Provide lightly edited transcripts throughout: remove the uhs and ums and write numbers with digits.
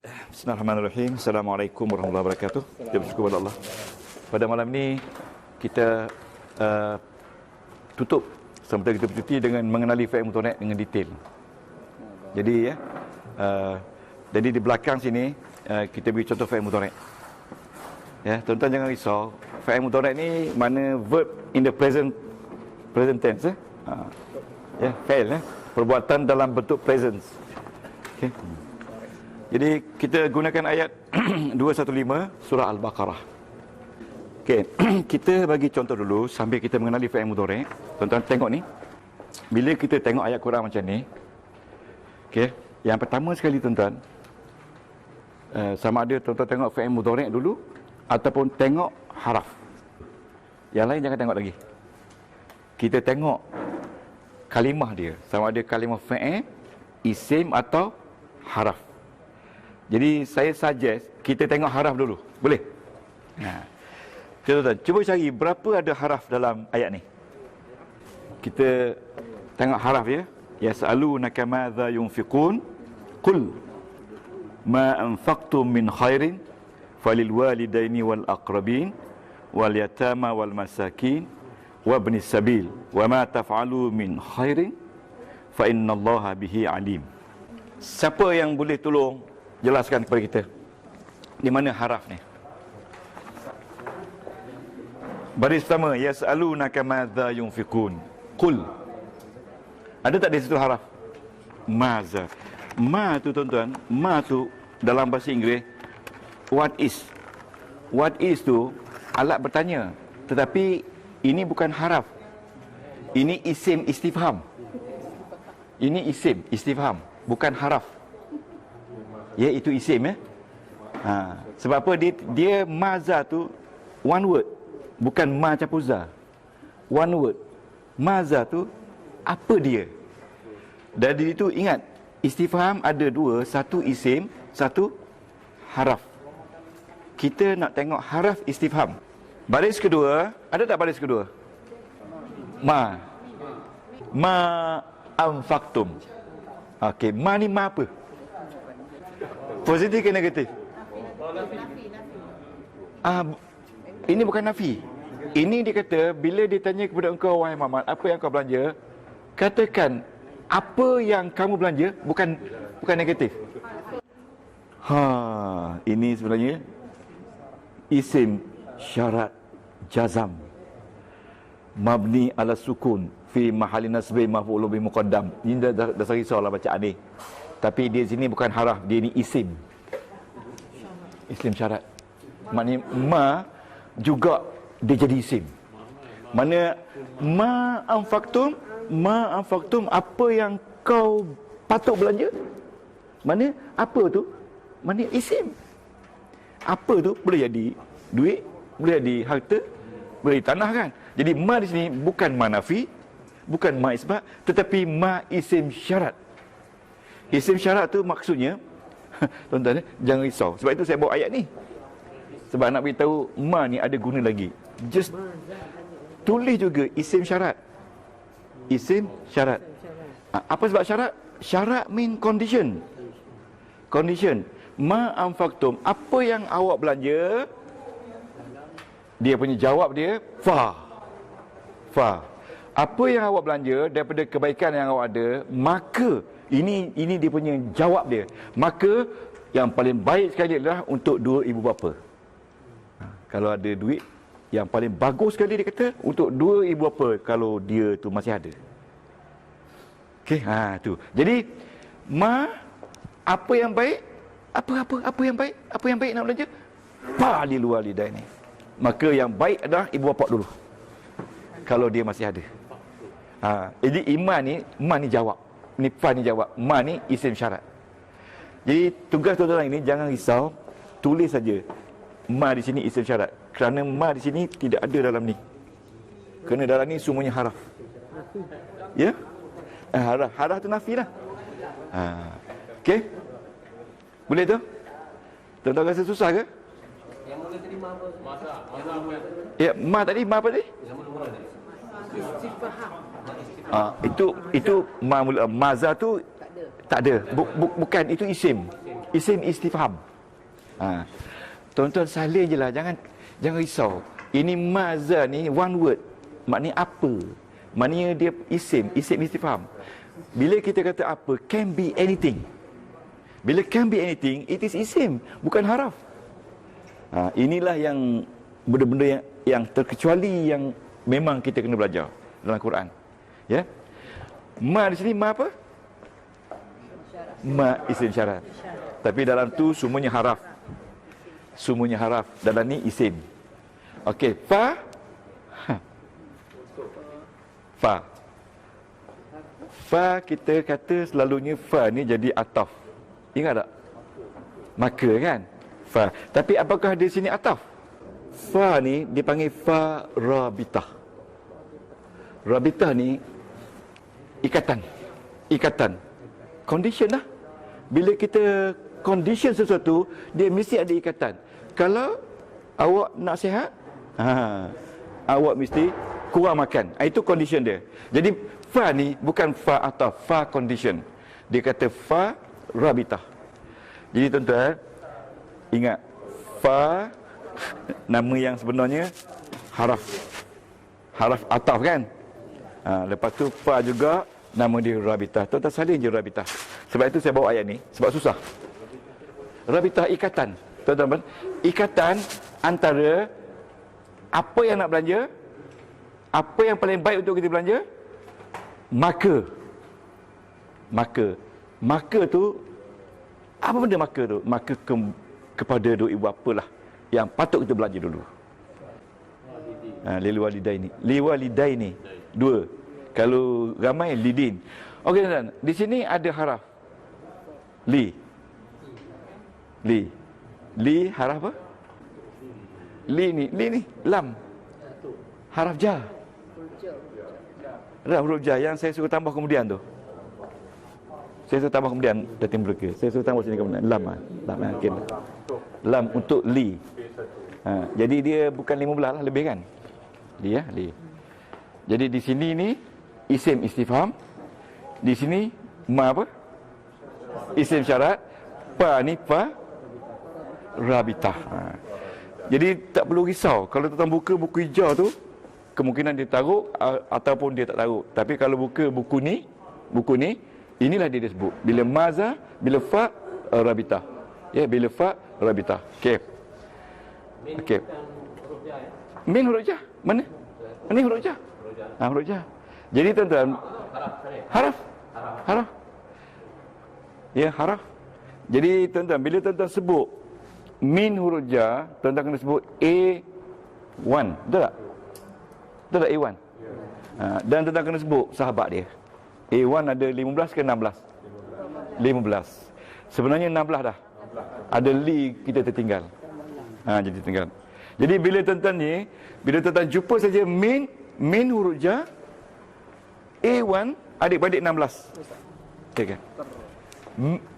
Bismillahirrahmanirrahim. Assalamualaikum warahmatullahi wabarakatuh. Kita bersyukur kepada Allah. Pada malam ini kita tutup sementara kita bercuti dengan mengenali faedah mutonet dengan detail. Jadi jadi di belakang sini kita beri contoh faedah mutonet. Ya, tuan-tuan jangan risau. Faedah mutonet ni mana verb in the present tense. Ya, fail perbuatan dalam bentuk presence. Okey. Jadi kita gunakan ayat 215 surah Al-Baqarah. Okey, kita bagi contoh dulu sambil kita mengenali fi'il mudhari'. Tuan-tuan tengok ni. Bila kita tengok ayat Quran macam ni, okey, yang pertama sekali tuan-tuan, sama ada tuan-tuan tengok fi'il mudhari' dulu ataupun tengok haraf. Yang lain jangan tengok lagi. Kita tengok kalimah dia, sama ada kalimah fi'il, isim atau haraf. Jadi saya suggest kita tengok haraf dulu. Boleh? Tuan-tuan, cuba cari berapa ada haraf dalam ayat ni. Kita tengok haraf ya. Yas'alunaka madza yunfiqun qul ma anfaqtum min khairin falil walidaini wal aqrabin wal yatama wal masakin wa ibnis sabil wa ma taf'alu min khairin fa innallaha bihi alim. Siapa yang boleh tolong jelaskan kepada kita di mana haraf ni? Baris pertama, yas'alunaka madza yunfiqun qul. Ada tak di situ haraf maza? Ma tu tuan-tuan, ma tu dalam bahasa Inggeris what is. What is tu alat bertanya, tetapi ini bukan haraf. Ini isim istifham. Ini isim istifham, bukan haraf. Ya, itu isim ya. Sebab apa dia maza tu one word, bukan ma campur za. One word. Maza tu apa dia? Dari itu ingat, istifham ada dua, satu isim, satu haraf. Kita nak tengok haraf istifham. Baris kedua, ada tak baris kedua? Ma anfaqtum. Okey, ma ni ma apa? Positif ke negatif? Ini bukan nafi. Ini dia kata, bila ditanya kepada engkau wahai Muhammad, apa yang kau belanja? Katakan apa yang kamu belanja, bukan negatif. Ini sebenarnya isim syarat jazam mabni ala sukun fi mahalli nasbi maf'ul bi muqaddam. Ini dah risaulah bacaan ni. Tapi dia sini bukan haraf, dia ni isim. Isim syarat. Maknanya ma juga dia jadi isim. Mana ma anfaqtum apa yang kau patut belanja? Mana apa tu? Mana isim. Apa tu boleh jadi duit, boleh jadi harta, boleh jadi tanah kan. Jadi ma di sini bukan ma nafi, bukan ma isbat, tetapi ma isim syarat. Isim syarat tu maksudnya tuan-tuan jangan risau. Sebab itu saya bawa ayat ni. Sebab nak beritahu ma ni ada guna lagi. Just tulis juga isim syarat. Isim syarat. Apa sebab syarat? Syarat mean condition. Condition. Ma anfaqtum, apa yang awak belanja? Dia punya jawab dia fa. Apa yang awak belanja daripada kebaikan yang awak ada, maka ini dia punya jawab dia. Maka yang paling baik sekali adalah untuk dua ibu bapa. Kalau ada duit, yang paling bagus sekali dia kata untuk dua ibu bapa kalau dia tu masih ada. Okey, tu. Jadi apa yang baik? Apa yang baik? Apa yang baik nak belanja? Lil walidaini. Maka yang baik adalah ibu bapa dulu. Kalau dia masih ada. Jadi ma ni jawab. Ni fa ni jawab. Ma ni isim syarat. Jadi tugas tuan-tuan ini jangan risau, tulis saja ma di sini isim syarat. Kerana ma di sini tidak ada dalam ni. Kerana dalam ni semuanya haraf. Ya? Haraf tu nafi lah. Okey? Boleh tu? Tuan-tuan rasa susah ke? Yang mula tadi ma apa? Masa. Ya, ma tadi ma apa tadi? Itu maza tu tak ada. Bukan, itu isim. isim istifham. Tuan-tuan salin je lah, jangan risau. Ini maza ni one word, maknanya apa? Maknanya dia isim istifham. Bila kita kata apa, can be anything. Bila can be anything, it is isim, bukan haraf. Inilah yang benda-benda yang terkecuali, yang memang kita kena belajar dalam Quran. Ya. Ma di sini ma apa? Ma isim syarat. Tapi dalam tu semuanya haraf. Semuanya haraf. Dalam ni isim. Okey, fa. Fa. Fa kita kata selalunya fa ni jadi ataf. Ingat tak? Maka kan? Fa. Tapi apakah di sini ataf? Fa ni dipanggil fa rabitah. Rabitah ni ikatan. Condition lah. Bila kita condition sesuatu, dia mesti ada ikatan. Kalau awak nak sihat, awak mesti kurang makan. Itu condition dia. Jadi fa ni bukan fa atau fa condition. Dia kata fa rabitah. Jadi tuan-tuan ingat, fa nama yang sebenarnya haraf ataf kan. Lepas tu fa juga nama dia rabitah. Tuan-tuan salin je rabitah. Sebab itu saya bawa ayat ni, sebab susah. Rabitah ikatan. Tuan-tuan, ikatan antara apa yang nak belanja, apa yang paling baik untuk kita belanja, maka tu, apa benda maka tu? Maka kepada dua ibu apalah yang patut kita belanja dulu. Liwalidaini. Dua. Kalau ramai, lidin. Okey tuan-tuan, di sini ada haraf li haraf apa? Li ni lam. Haraf ja. Huruf ja yang saya suruh tambah kemudian tu. Saya suruh tambah kemudian dah timbul ke. Saya suruh tambah sini kemudian lam. Lam untuk li. Jadi dia bukan 15 lah, lebih kan? Li. Jadi di sini ni isim istifham. Di sini ma apa? Isim syarat. Pa ni fa rabitah. Jadi tak perlu risau. Kalau tuan buka buku hijau tu, kemungkinan dia taruh ataupun dia tak taruh. Tapi kalau buka buku ni, inilah dia sebut. Bila maza, bila fa rabitah. Ya, bila fa rabitah. Okey. Min huruf jah. Mana? Ini huruf jah. Huruf jah. Jadi tuan-tuan, haraf. Ya, haraf. Jadi tuan-tuan, bila tuan-tuan sebut min huruf jar, tuan-tuan kena sebut A1. Betul tak? Betul tak A1? Dan tuan-tuan kena sebut sahabat dia. A1 ada 15 ke 16? 15. Sebenarnya 16 dah. Ada li kita tertinggal. Jadi tinggal. Jadi bila tuan-tuan jumpa saja min huruf jar, A1 adik-beradik 16. Okey kan?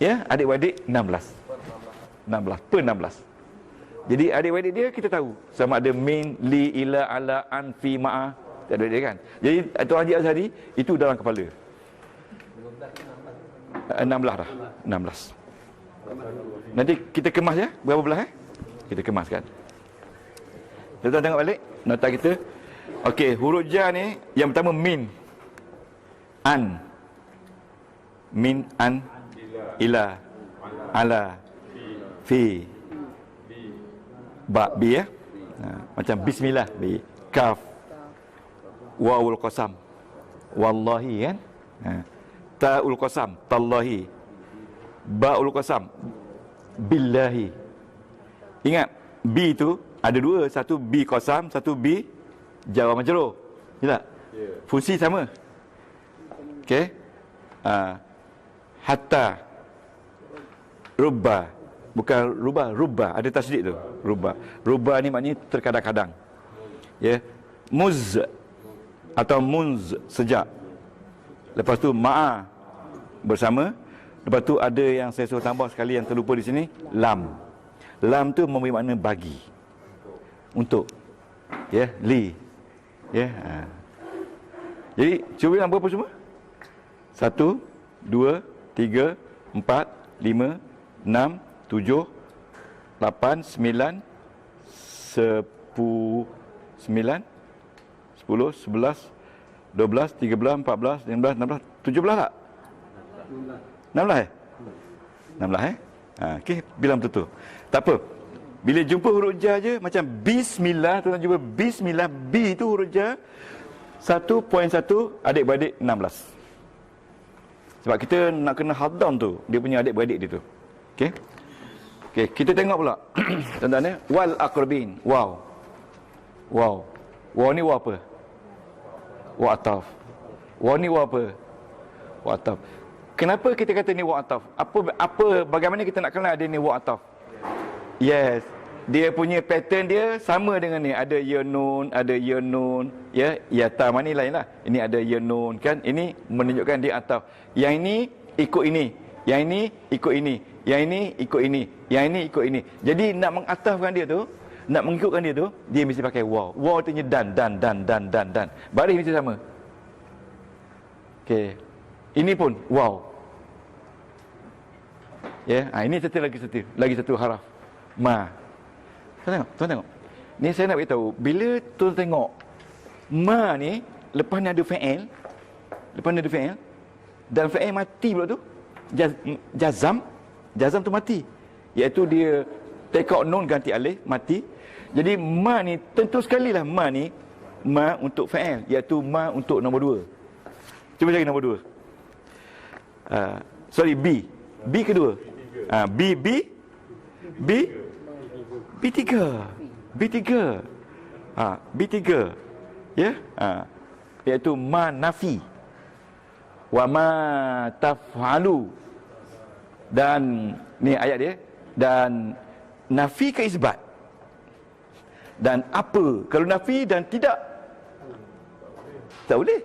Ya, adik-beradik 16 per 16. Jadi adik-beradik dia kita tahu sama ada min, li, ila, ala, an, fi, ma'a. Tak ada dia kan. Jadi Tuan Haji Azhari itu dalam kepala. 16 dah. 16. Nanti kita kemas ya. Berapa belah Kita kemaskan. Tuan tengok balik nota kita. Okey, huruf jar ni yang pertama min. An. Min, an, ila, ala, fi, ba, bi ya. Macam bismillah, bi, kaf, wawul qasam, wallahi kan. Ta'ul qasam, tallahi, ba'ul qasam, billahi. Ingat, bi tu ada dua, satu bi qasam, satu bi jar wa majrur. Ya tak? Fungsi sama. Okey. Hatta, rubba, bukan rubba, ada tasydid tu, rubba ni maknanya terkadang-kadang. Ya, muz atau munz, sejak. Lepas tu ma'a, bersama. Lepas tu ada yang saya suruh tambah sekali yang terlupa di sini, lam tu memberi makna bagi, untuk, ya, li, ya. Jadi cuba bilang berapa semua? 1, 2, 3, 4, 5, 6, 7, 8, 9, 10, 9, 10, 11, 12, 13, 14, 15, 16, 17 tak? 16 eh? 16 eh? Okey, bilang betul. Tak apa. Bila jumpa huruf ja je, macam bismillah, tuan jumpa bismillah, B itu huruf ja, 1.1 adik-beradik 16. Sebab kita nak kena hold down tu, dia punya adik-beradik dia tu. Okey. Okey, kita tengok pula. Tuan-tuan ya, wal aqrabin. Wow. Wow. Wow ni wow apa? Wow ataf. Wow ni wow apa? Wow ataf. Kenapa kita kata ni wow ataf? Bagaimana kita nak kenal ada ni wow ataf? Yes. Dia punya pattern dia sama dengan ni. Ada ya nun, ada ya nun, ya, ya ta mana lain lah. Ini ada ya nun kan. Ini menunjukkan dia ataf. Yang ini ikut ini. Yang ini ikut ini. Yang ini ikut ini. Yang ini ikut ini. Jadi nak mengatafkan dia tu, nak mengikutkan dia tu, dia mesti pakai wow. Wow artinya dan. Baris mesti sama. Okey. Ini pun wow. Ya, ini lagi satu haraf. Ma. Tuan tengok. Ni saya nak beritahu, bila tuan tengok ma ni lepas ni ada fa'il, dan fa'il mati pula tu, jazam tu mati. Iaitu dia take out nun ganti alif, mati. Jadi ma ni tentu sekali lah ma ni ma untuk fa'il, iaitu ma untuk nombor 2. Cuba cari nombor 2. Sorry, B. B kedua. B3. B3. Ya? Iaitu ma nafi. Wa ma taf'alu. Dan ni ayat dia. Dan nafi ke isbat. Dan apa? Kalau nafi dan tidak, tak boleh.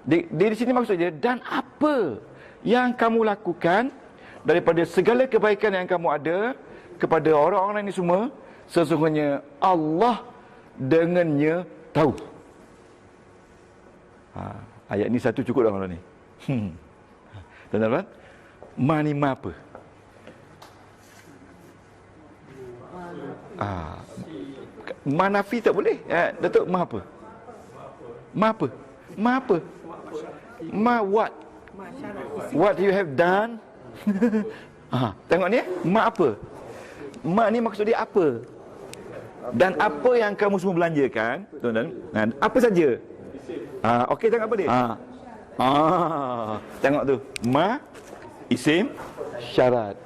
Di sini maksudnya, dan apa yang kamu lakukan daripada segala kebaikan yang kamu ada kepada orang-orang ini semua, sesungguhnya Allah dengannya tahu. Ayat ni satu cukup dah kalau ni. Tuan-tuan, ma ni ma apa? Ma nafi tak boleh. Datuk, ma apa? Ma apa? Ma apa? Ma what? What you have done? Tengok ni, ma apa? Ma ni maksud dia apa? Dan apa yang kamu semua belanjakan, tuan-tuan? Apa saja? Okey, tengok apa dia? Tengok tu. Ma, isim, syarat.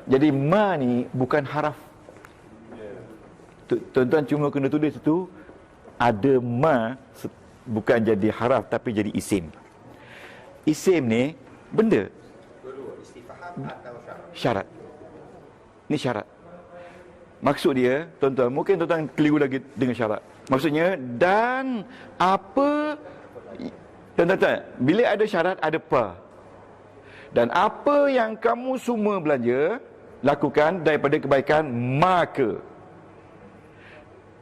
Jadi ma ni bukan haraf. Tuan-tuan cuma kena tulis itu, ada ma bukan jadi haraf tapi jadi isim. Isim ni benda. Syarat. Ni syarat. Maksud dia, tuan-tuan, mungkin tuan-tuan keliru lagi dengan syarat. Maksudnya, dan apa, tuan-tuan, bila ada syarat, ada pa. Dan apa yang kamu semua belanja, lakukan daripada kebaikan, maka.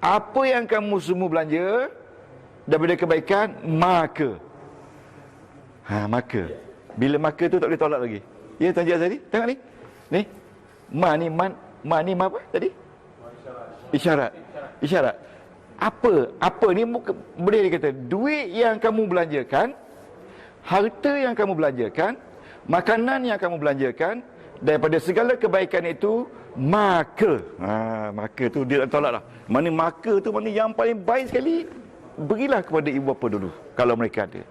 Apa yang kamu semua belanja daripada kebaikan, maka. Maka. Bila maka tu tak boleh tolak lagi. Ya, Tuan Cik Azhari, tengok ni. Ni. Ma ni ma apa tadi? Isyarat. Apa ni boleh dikata duit yang kamu belanjakan, harta yang kamu belanjakan, makanan yang kamu belanjakan daripada segala kebaikan itu, maka. Maka tu dia tak tolak lah. Mana maka tu mana yang paling baik sekali, berilah kepada ibu bapa dulu kalau mereka ada.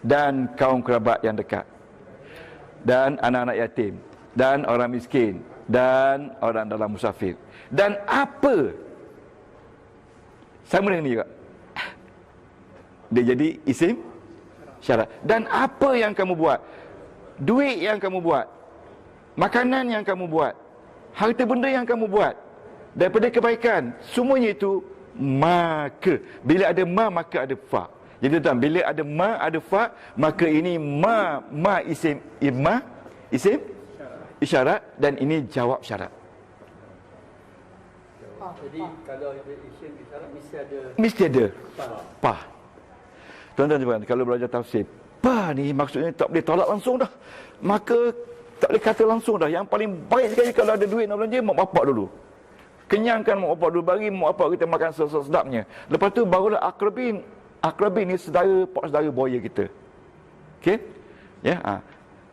Dan kaum kerabat yang dekat. Dan anak-anak yatim. Dan orang miskin. Dan orang dalam musafir. Dan apa? Sama dengan ni juga. Dia jadi isim syarat. Dan apa yang kamu buat? Duit yang kamu buat. Makanan yang kamu buat. Harta benda yang kamu buat. Daripada kebaikan. Semuanya itu maka. Bila ada ma, maka ada fa. Jadi tuan, bila ada ma, ada fa, maka ini ma isim isyarat, dan ini jawab syarat. Jadi kalau isim isyarat mesti ada pa. Tuan-tuan, kalau belajar tafsir, pa ni maksudnya tak boleh tolak langsung dah. Maka Tak boleh kata langsung dah. Yang paling baik sekali kalau ada duit nak belanja, mak bapak dulu. Kenyangkan mak bapak dulu, bagi mak bapak kita makan sedap-sedapnya. Lepas tu barulah akrabin. Akrabin ni saudara, pak saudara boya kita. Okey? Ya,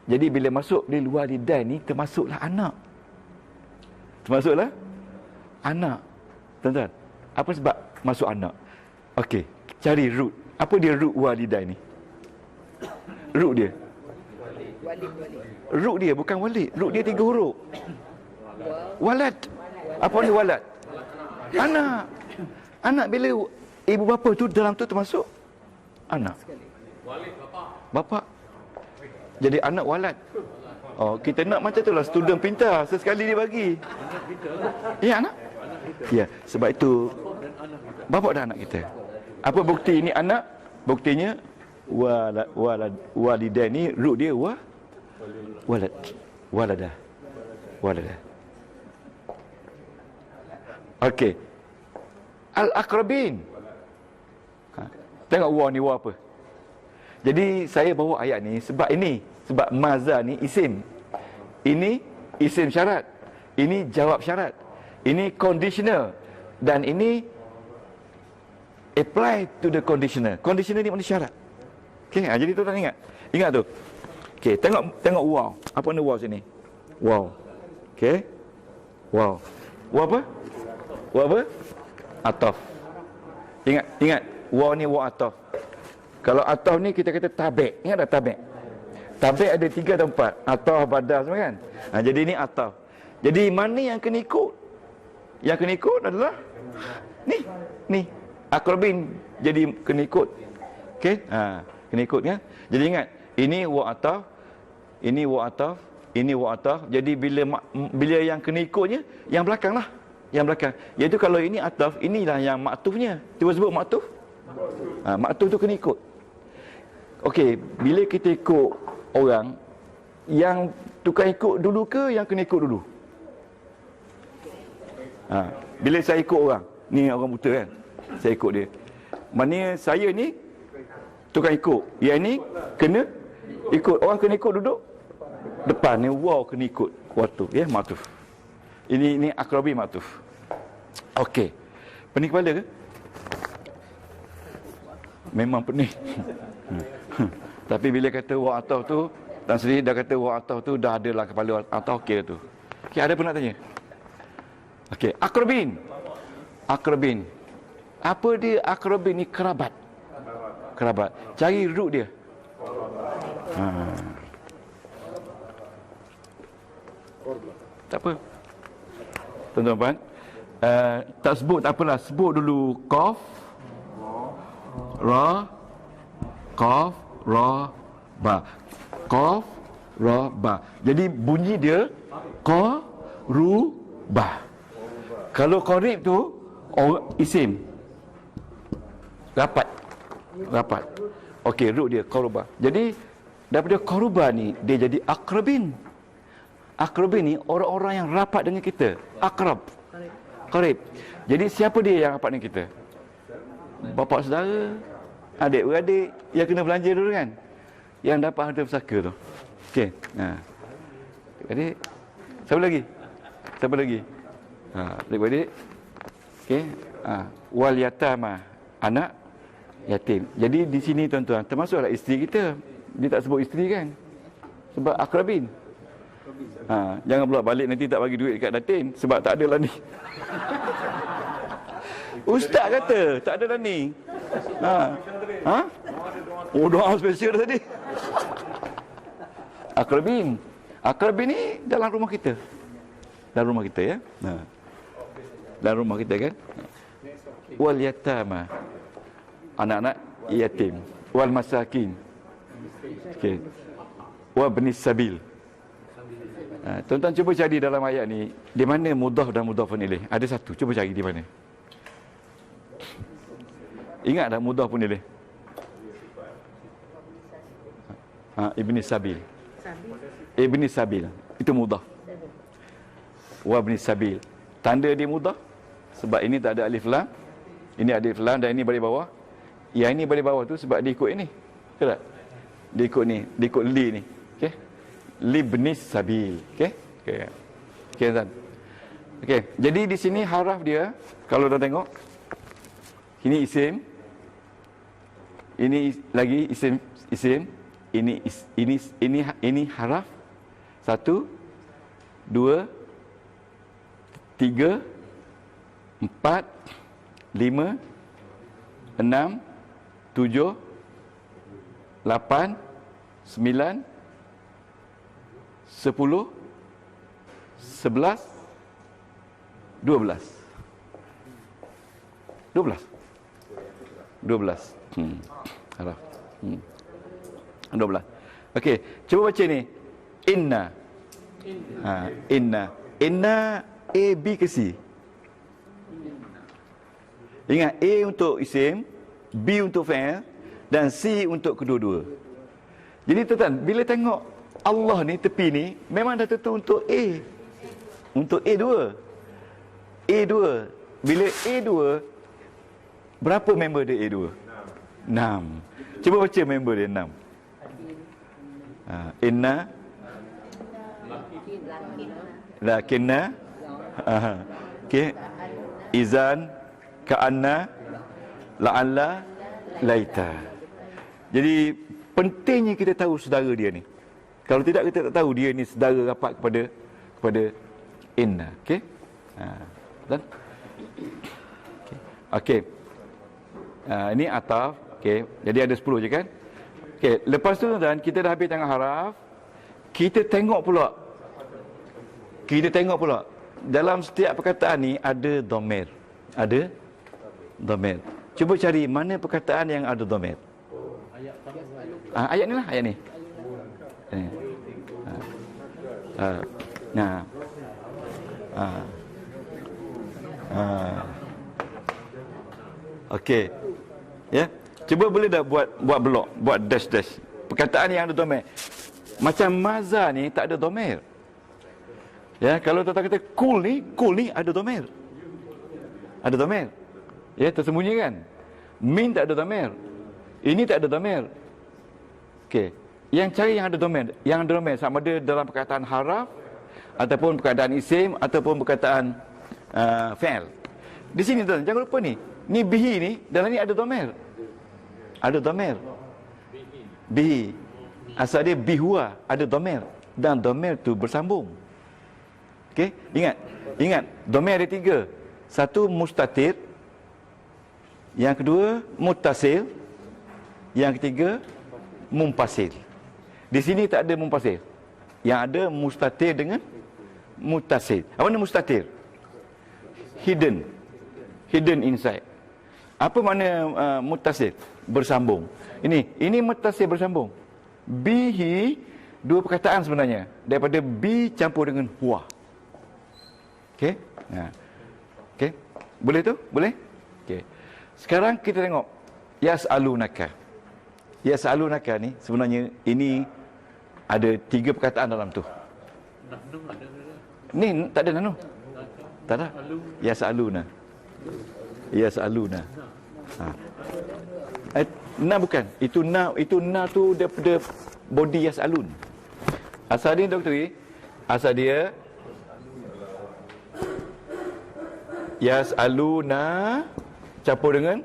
Jadi bila masuk di luar lidah ni, termasuklah anak. Termasuklah anak. Tuan-tuan, apa sebab masuk anak? Okey, cari root. Apa dia root walidah ni? Root dia. Root dia bukan walid. Root dia 3 huruf. Walad. Apa ni walad? Anak. Anak bila ibu bapa tu dalam tu termasuk anak. Walid bapa. Bapa. Jadi anak walad. Oh, kita nak macam itulah, student pintar, sesekali dia bagi. Ya, anak. Ya, sebab itu bapa dan anak kita. Apa bukti ini anak? Buktinya walidah ni root dia walad. Waladah. Okey. Al-aqrabin. Tengok wa ni wa apa? Jadi saya bawa ayat ni sebab maza ni isim. Ini isim syarat. Ini jawab syarat. Ini conditional. Dan ini apply to the conditional. Conditional ni makna syarat. Okey, jadi tuan-tuan ingat. Ingat tu. Okey, tengok wow. Apa ni wow sini? Wow. Okey. Wow. Wow apa? Wow apa? Ataf. Ingat. Wow ni wow ataf. Kalau ataf ni kita kata tabik. Ingat tak tabik? Tabik ada 3 atau 4. Ataf, badal semua kan? Jadi ni ataf. Jadi mana yang kena ikut? Yang kena ikut adalah ni. Akrabin jadi kena ikut. Okey? Kena ikut kan? Jadi ingat, ini wa ataf, ini wa ataf, ini wa ataf. Jadi bila yang kena ikutnya, yang belakang lah. Yang belakang. Iaitu kalau ini ataf, inilah yang maktufnya. Cuba sebut maktuf. Maktuf tu kena ikut. Okey, bila kita ikut orang, yang tukang ikut dulu ke yang kena ikut dulu? Bila saya ikut orang, ni orang buta kan, saya ikut dia. Maknanya saya ni tukang ikut, yang ni kena ikut. Orang kena ikut duduk depan ni, wow kena ikut waktu, ya, maktuf. Ini akrabi maktuf. Okey, pening kepala ke? Memang pening. Tapi bila kata wa ataf tu, dan sendiri dah kata wa ataf tu, dah adalah kepala ataf. Okey tu. Okey, ada pun nak tanya? Okey, akrabin. Apa dia akrabin ni? Kerabat. Cari root dia. Tak apa. Tuan-tuan, tak sebut, tak apalah. Sebut dulu qaf, ra, ba. Qaf, ra, ba. Jadi bunyi dia qa, ru, ba. Kalau qarib tu isim. Rapat. Okey, root dia qaruba. Jadi daripada qaruba ni dia jadi akrabin. Akrabin ni orang-orang yang rapat dengan kita. Akrab. Qarib. Jadi siapa dia yang rapat dengan kita? Bapa saudara, adik-beradik yang kena belanja dulu kan? Yang dapat harta pusaka tu. Okey. Adik. Siapa lagi? Adik-beradik. Okey. Wal yatama, anak yatim. Jadi di sini tuan-tuan, termasuklah isteri kita. Dia tak sebut isteri kan? Sebab akrabin. Jangan pula balik nanti tak bagi duit dekat datin sebab tak ada lah ni. Ustaz kata tak ada lah ni. Oh, doa spesial tadi. Akrabin ni dalam rumah kita. Dalam rumah kita ya. Dalam rumah kita kan. Wal yatama, anak-anak yatim. Wal masakin. Okey. Wa ibnis sabil. Tuan-tuan cuba cari dalam ayat ni di mana mudhaf dan mudhafun ilaih. Ada satu, cuba cari di mana. Ingat tak mudhaf pun ilaih? Ibnis sabil. Ibnis sabil. Itu mudhaf. Wa ibnis sabil. Tanda dia mudhaf sebab ini tak ada alif lam. Ini ada alif lam dan ini balik bawah. Yang ini balik bawah tu sebab dia ikut ini. Betul tak? Dia ikut ni, dia ikut li ni. Okey. libnis sabil. Okey? Okey. Okey, Azan. Okey, jadi di sini haraf dia kalau dah tengok ini isim. Ini lagi isim. Ini haraf. 1 2 3 4 5 6 7 8 9 10 11 12 haraf 12. Okey, cuba baca ni. Inna. Inna A, B ke C? Ingat, A untuk isim, B untuk fa'il dan C untuk kedua-dua. Jadi tuan-tuan, bila tengok Allah ni tepi ni memang dah tentu untuk A. Untuk A2. A2. Bila A2, berapa member dia A2? 6. Cuba baca member dia 6. Inna lakinna okey, izan, ka'anna, la'alla, laita. Jadi pentingnya kita tahu saudara dia ni. Kalau tidak kita tak tahu dia ni saudara rapat kepada inna. Okey? Dan okey. Ini ataf. Okey. Jadi ada 10 je kan? Okey, lepas tu tuan kita dah habis tengok haraf. Kita tengok pula dalam setiap perkataan ni ada dhamir. Ada dhamir. Cuba cari mana perkataan yang ada dhamir. Ayat ni lah, ayat ni. Okey. Ya. Cuba boleh dah buat blok, buat dash. Perkataan yang ada dhamir. Macam maza ni tak ada dhamir. Ya, kalau tuan-tuan kata cool ni ada dhamir. Ada dhamir. Ya, tersembunyi kan? Min tak ada dhamir. Ini tak ada dhamir. Okey. Yang cari yang ada dhamir. Yang ada dhamir sama ada dalam perkataan haraf ataupun perkataan isim ataupun perkataan fi'il. Di sini tuan, jangan lupa ni. Ni bihi ni, dalam ni ada dhamir. Ada dhamir. Bihi. Asal dia bihua, ada dhamir. Dan dhamir tu bersambung. Okey, ingat, dhamir ada 3. Satu mustatir, yang kedua muttasil, yang ketiga mumpasil. Di sini tak ada mumpasil. Yang ada mustatir dengan muttasil. Apa makna mustatir? Hidden inside. Apa makna muttasil? Bersambung. Ini muttasil bersambung. Bihi, dua perkataan sebenarnya. Daripada bi campur dengan huwa. Okey? Okey? Boleh tu? Boleh? Okey. Sekarang kita tengok yas'alunaka. Yas'alunaka ni sebenarnya ini ada 3 perkataan dalam tu. Ni tak ada nanu. Tak ada. Yas'aluna. Yas'aluna. Na bukan. Itu na tu daripada body yas'alun. Asal dia Dr. Asal dia yas'aluna campur dengan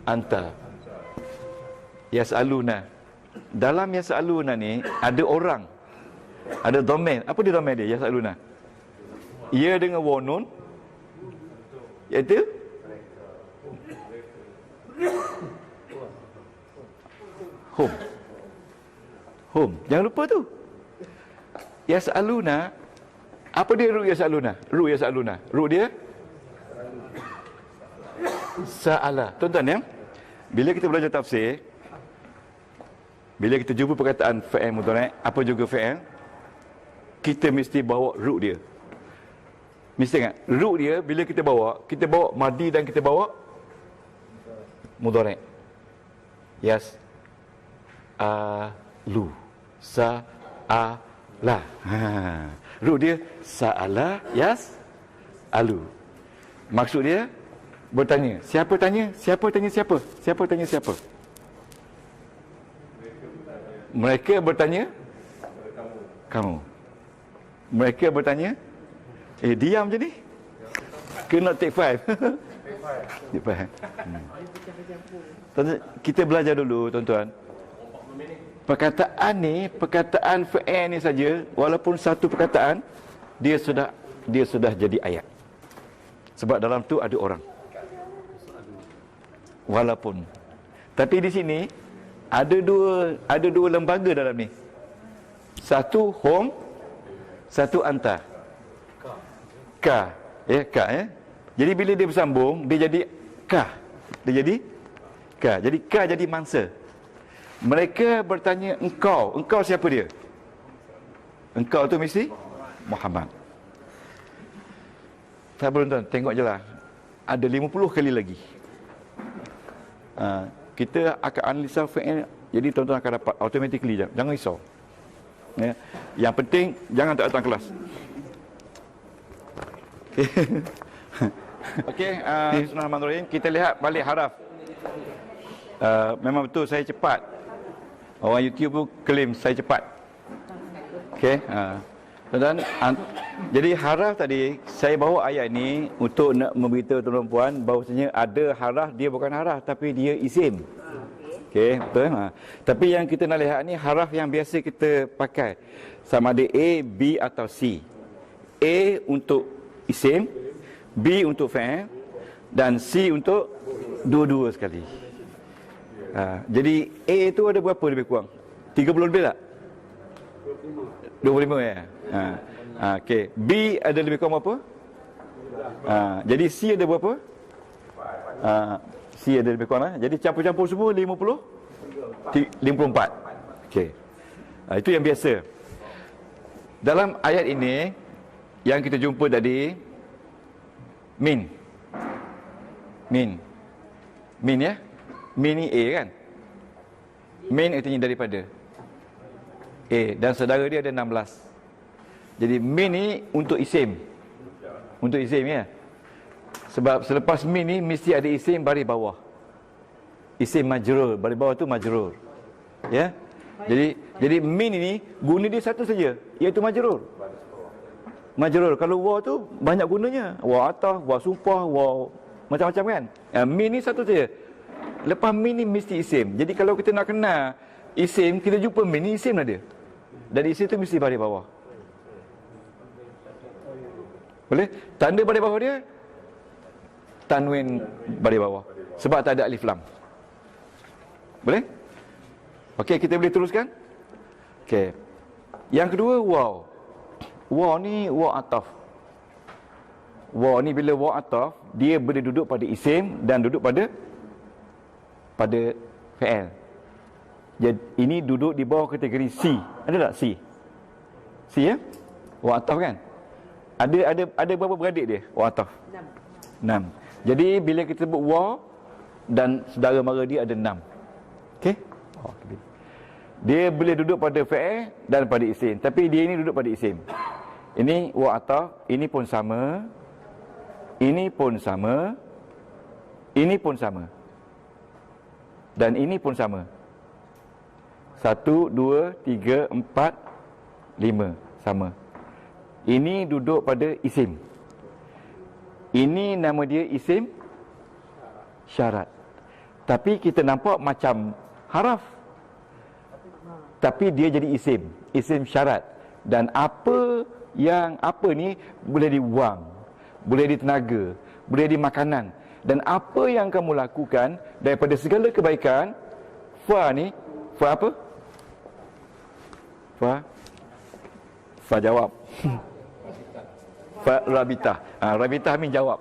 anta. Yas'aluna. Dalam yas'aluna ni ada orang. Ada domain. Apa dia domain dia? Yas'aluna. Ia dengan wonun iaitu home. Jangan lupa tu. Yas'aluna. Apa dia ru yas'aluna? Ru dia sa'ala. Tuan-tuan ya. Bila kita belajar tafsir, bila kita jumpa perkataan fa'il mudhari', apa juga fa'il, kita mesti bawa ru dia. Mesti ingat, ru dia bila kita bawa madi dan kita bawa mudhari'. Lu sa'ala. Ru dia sa'ala alu. Maksud dia bertanya. Siapa tanya siapa? Siapa tanya siapa? Mereka bertanya kamu. Mereka bertanya diam je ni. Kena take 5. Take 5. Tuan-tuan, kita belajar dulu tuan-tuan. Perkataan ni, perkataan fa'il ni saja, walaupun satu perkataan, dia sudah jadi ayat. Sebab dalam tu ada orang. Walaupun. Tapi di sini ada dua lembaga dalam ni. Satu home, satu anta. Ka. Ka. Jadi bila dia bersambung, dia jadi ka. Dia jadi ka. Jadi ka jadi mangsa. Mereka bertanya engkau. Engkau siapa dia? Engkau tu mesti Muhammad. Tak boleh tuan, tengok je lah. Ada 50 kali lagi. Kita akan analisa fa'il. Jadi tuan-tuan akan dapat automatically. Jangan risau. Ya. Yang penting jangan tak datang kelas. Okey, bismillahirrahmanirrahim. Kita lihat balik haraf. Memang betul saya cepat. Orang YouTube tu claim saya cepat. Okey, tuan-tuan, jadi haraf tadi saya bawa ayat ni untuk nak memberitahu tuan-tuan puan bahawasanya ada haraf, dia bukan haraf tapi dia isim. Okey, betul. Tapi yang kita nak lihat ni haraf yang biasa kita pakai. Sama ada A, B atau C. A untuk isim, B untuk fa'il dan C untuk dua-dua sekali. Jadi A tu ada berapa lebih kurang? 30 lebih tak? 25 ya. Okey, B ada lebih kurang berapa? Jadi C ada berapa? C ada lebih kurang Jadi campur-campur semua 54. Okey. Itu yang biasa. Dalam ayat ini yang kita jumpa tadi min ya. Min ni A kan? Min artinya daripada A dan saudara dia ada 16. Jadi min ni untuk isim. Untuk isim ya. Sebab selepas min ni mesti ada isim baris bawah. Isim majrur, baris bawah tu majrur. Ya. Jadi min ini guna dia satu saja, iaitu majrur. Majrur. Kalau wa tu banyak gunanya. Wa ataf, wa sumpah, wa macam-macam kan. Min ni satu saja. Lepas min ni mesti isim. Jadi kalau kita nak kenal isim, kita jumpa min ni isim lah dia. Dan isim tu mesti baris bawah. Boleh? Tanda baris bawah dia tanwin baris bawah. Sebab tak ada alif lam. Boleh? Okey, kita boleh teruskan? Okey. Yang kedua waw. Waw ni waw ataf. Waw ni bila waw ataf, dia boleh duduk pada isim dan duduk pada fa'il. Jadi ini duduk di bawah kategori C. Ada tak C? C ya? Waw ataf kan? Ada berapa beradik dia? Waw ataf? 6. Jadi bila kita sebut waw dan saudara mara dia ada 6. Okey? Dia boleh duduk pada fa'il dan pada isim. Tapi dia ini duduk pada isim. Ini waw ataf, ini pun sama. Ini pun sama. Ini pun sama. Dan ini pun sama. 1, 2, 3, 4, 5 sama. Ini duduk pada isim. Ini nama dia isim syarat. Tapi kita nampak macam haraf. Tapi dia jadi isim. Isim syarat. Dan apa ni boleh dibuang, boleh ditenaga, boleh dimakanan. Dan apa yang kamu lakukan daripada segala kebaikan, fa ni, fa apa? Fa jawab. Fa rabitah. Rabitah min jawab.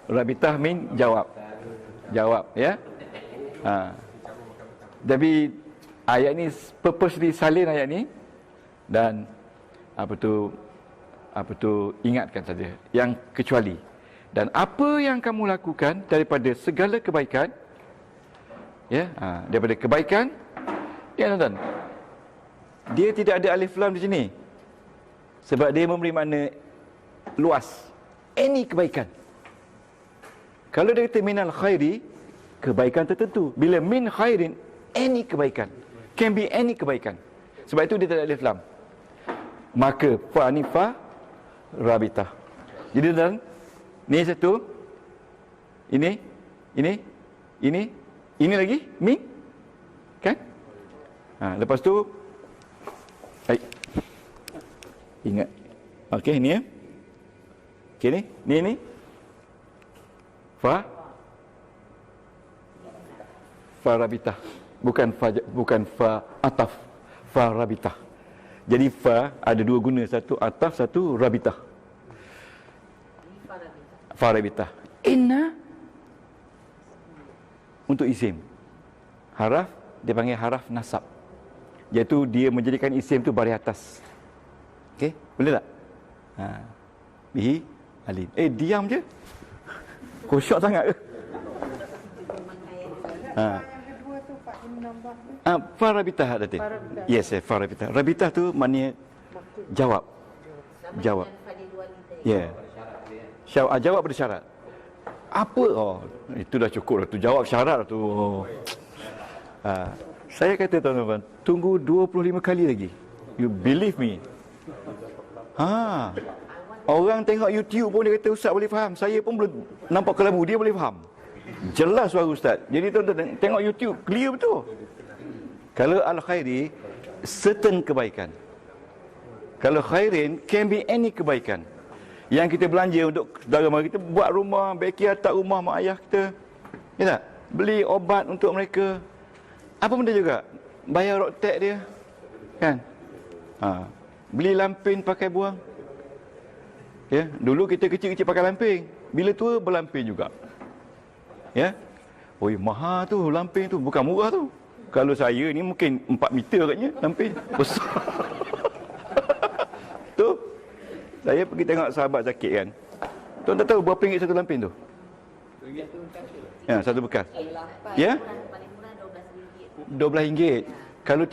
Rabitah min jawab. Jawab ya. Jadi ayat ni purposely salin ayat ni dan apa tu ingatkan saja yang kecuali. Dan apa yang kamu lakukan daripada segala kebaikan, ya, daripada kebaikan, ya tuan-tuan, dia tidak ada alif lam di sini. Sebab dia memberi makna luas. Any kebaikan. Kalau dia kata minal khairi, kebaikan tertentu. Bila min khairin, any kebaikan. can be any kebaikan. Sebab itu dia tak ada alif lam. Maka fa ni fa rabitah. Jadi dan ni satu, ini lagi min, kan? Lepas tu ingat. Okey, ni ya. Okey, ni fa rabitah. Bukan fa ataf, fa rabitah. Jadi fa ada dua guna, satu ataf, satu rabitah. Fa rabitah. Inna untuk isim. Haraf dia panggil haraf nasab. Iaitu dia menjadikan isim tu baris atas. Okey, boleh tak? Bihi alin. Diam je. Khusyuk sangat ke? Farabitah tadi. Yes, farabitah. Rabitah tu maknanya jawab. Jawab. Ya. Yeah. Jawab pada syarat. Apa? Itu dah cukup dah tu. Jawab syarat tu. Saya kata tuan-tuan, tunggu 25 kali lagi. You believe me. Orang tengok YouTube pun dia kata Ustaz boleh faham. Saya pun belum nampak kelabu, dia boleh faham. Jelas suara Ustaz. Jadi tuan-tuan tengok YouTube, clear betul. Kalau al-khairi, certain kebaikan. Kalau khairin, can be any kebaikan. Yang kita belanja untuk saudara mara kita, buat rumah, baiki atap rumah mak ayah kita. Ya tak? Beli obat untuk mereka. Apa benda juga? Bayar road tax dia. Kan? Beli lampin pakai buang. Ya, dulu kita kecil-kecil pakai lampin. Bila tua berlampin juga. Ya. Oi, mahal tu lampin tu, bukan murah tu. Kalau saya ni mungkin 4 meter katnya lampin. Besar. Tu. Saya pergi tengok sahabat sakit kan. Tuan tak tahu berapa ringgit satu lampin tu? Ya, satu bekas. Ya? RM12. Kalau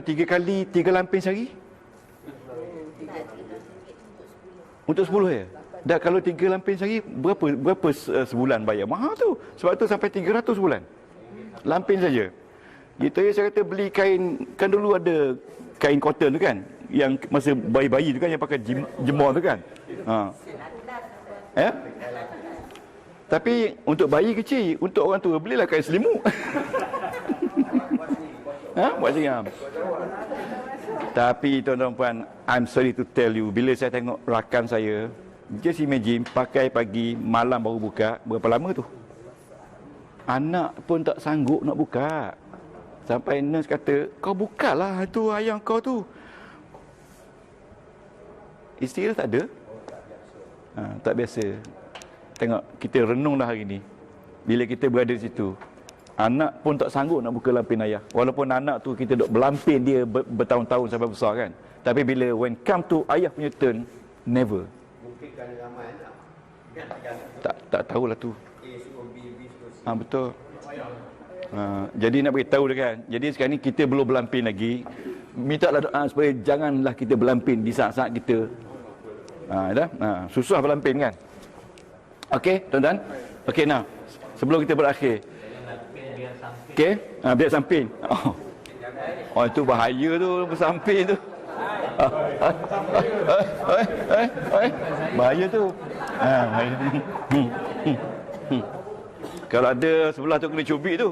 3 kali 3 lampin sehari? Untuk 10 ya? Dan kalau 3 lampin sehari berapa sebulan bayar? Mahal tu. Sebab tu sampai 300 sebulan. Lampin saja. Gitu ya, saya kata beli kain, kan dulu ada kain cotton tu kan, yang masa bayi-bayi tu kan, yang pakai jemur tu kan. Ya? Tapi untuk bayi kecil, untuk orang tua belilah kain selimut. Buat seram. Tapi tuan-tuan puan, I'm sorry to tell you, bila saya tengok rakan saya, just imagine pakai pagi, malam baru buka, berapa lama tu? Anak pun tak sanggup nak buka. Sampai nurse kata, kau bukalah tu ayam kau tu. Isteri tak ada. Tak biasa. Tengok, kita renung dah hari ni. Bila kita berada di situ, anak pun tak sanggup nak buka lampin ayah. Walaupun anak tu kita duk berlampin dia bertahun-tahun sampai besar kan. Tapi bila when come to ayah punya turn, never. Mungkin kerana ramai anak. Tak tahulah tu. Betul. Jadi nak beritahu dia kan. Jadi sekarang ni kita belum berlampin lagi. Mintalah doa supaya janganlah kita berlampin di saat-saat kita susah berlampin kan. Okey, tuan-tuan. Okey, nah. Sebelum kita berakhir. Okey, biar samping. Itu bahaya tu bersamping tu. Bahaya tu. Kalau ada sebelah tu kena cubit tu.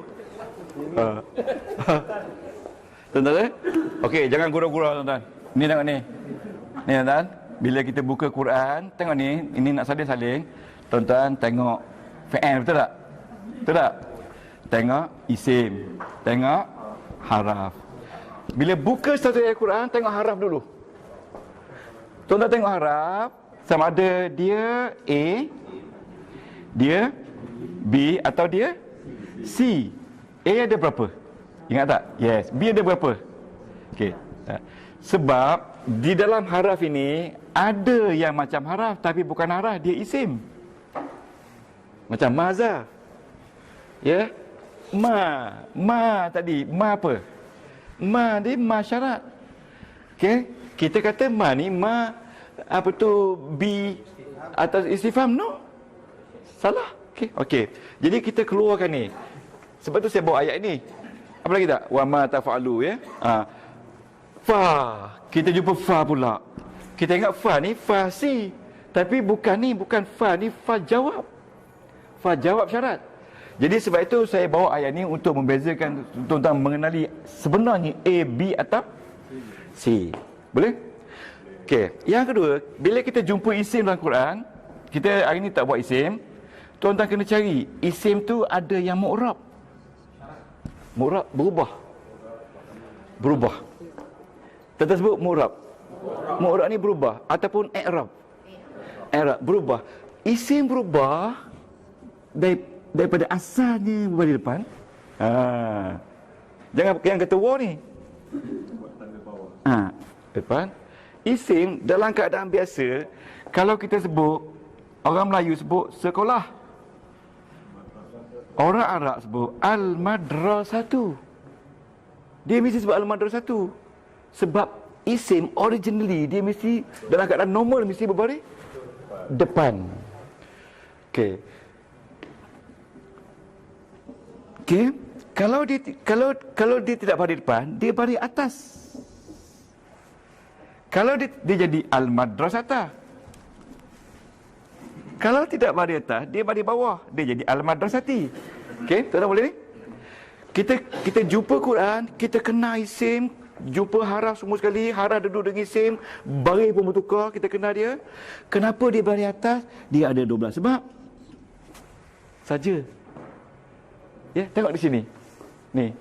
Tuan-tuan, okey, jangan gurau-gurau tuan-tuan. Ni tengok ni. Ni tuan-tuan, bila kita buka Quran, tengok ni, ini nak saling-saling. Tuan-tuan tengok fi'il, betul tak? Betul tak? Tengok isim, tengok haraf. Bila buka satu ayat Quran, tengok haraf dulu. Tuan-tuan tengok haraf, sama ada dia A, dia B atau dia C. A ada berapa? Ingat tak? Yes. B ada berapa? Okey. Sebab di dalam haraf ini ada yang macam haraf tapi bukan haraf, dia isim. Macam mazaf. Ya? Ma tadi, ma apa? Ma dia ma syarat. Okey? Kita kata ma ni ma apa tu B atas istifham, no? Salah. Okey. Jadi kita keluarkan ni. Sebab tu saya bawa ayat ni. Apa lagi tak? Wa ma taf'alu, ya. Fa. Kita jumpa fa pula. Kita ingat fa ni fa si. Tapi bukan fa ni fa jawab. Fa jawab syarat. Jadi sebab itu saya bawa ayat ni untuk membezakan tentang mengenali sebenarnya A, B atau C. Boleh? Okey. Yang kedua, bila kita jumpa isim dalam Quran, kita hari ni tak buat isim, tuan-tuan kena cari isim tu ada yang mu'rab. Mu'rab berubah. Tuan-tuan sebut mu'rab. Mu'rab ni berubah ataupun i'rab. I'rab berubah. Isim berubah daripada asalnya berbalik depan. Jangan yang kata war ni. Depan. Isim dalam keadaan biasa, kalau kita sebut, orang Melayu sebut sekolah. Orang Arab sebut al-madrasatu. Dia mesti sebut al-madrasatu. Sebab isim originally dia mesti dalam keadaan normal mesti berbaris depan. Okey. Okey, kalau dia tidak baris depan, dia baris atas. Kalau dia jadi al-madrasata. Kalau tidak baris atas, dia baris bawah, dia jadi al-madrasati. Okey, tuan-tuan boleh ni? Kita jumpa Quran, kita kenal isim, jumpa haraf semua sekali, haraf duduk dengan isim, baris pun bertukar, kita kenal dia. Kenapa dia baris atas? Dia ada 12 sebab saja. Ya, tengok di sini. Ni.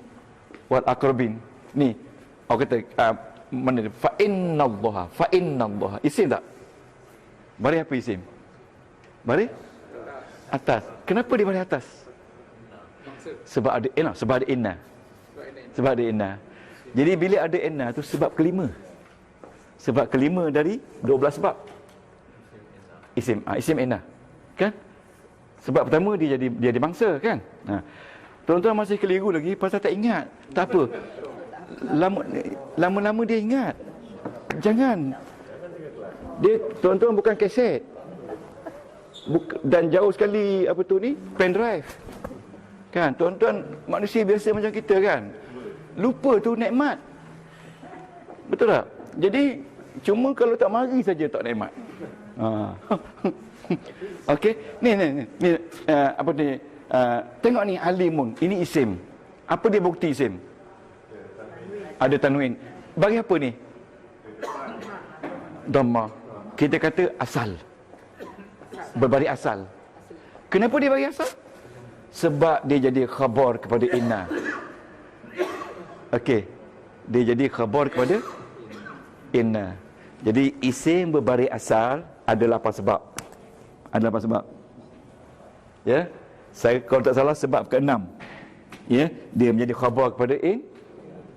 Wal aqrabin. Ni. Orang kata mana dia? Fa innallaha. Isim tak? Baris apa isim? Baris atas. Kenapa dia baris atas? Sebab ada inna. Sebab ada inna. Jadi bila ada inna tu sebab kelima. Sebab kelima dari 12 sebab. Isim inna. Kan? Sebab pertama dia jadi mangsa, kan? Tuan-tuan masih keliru lagi pasal tak ingat. Tak apa. Lama-lama dia ingat. Jangan. Tuan-tuan bukan kaset. Dan jauh sekali apa tu ni? Pen drive. Kan? Tuan-tuan manusia biasa macam kita, kan? Lupa tu nikmat. Betul tak? Jadi cuma kalau tak mari saja tak nikmat. Okey. Ni apa ni? Tengok ni alimun. Ini isim. Apa dia bukti isim? Ada tanwin. Bagi apa ni? Dhamma. Kita kata asal. Berbaris asal. Kenapa dia bagi asal? Sebab dia jadi khabar kepada inna. Okey. Dia jadi khabar kepada inna. Jadi isim berbaris asal ada 8 sebab. Ada 8 sebab. Ya. Saya kalau tak salah sebab ke-6. Ya, dia menjadi khabar kepada in.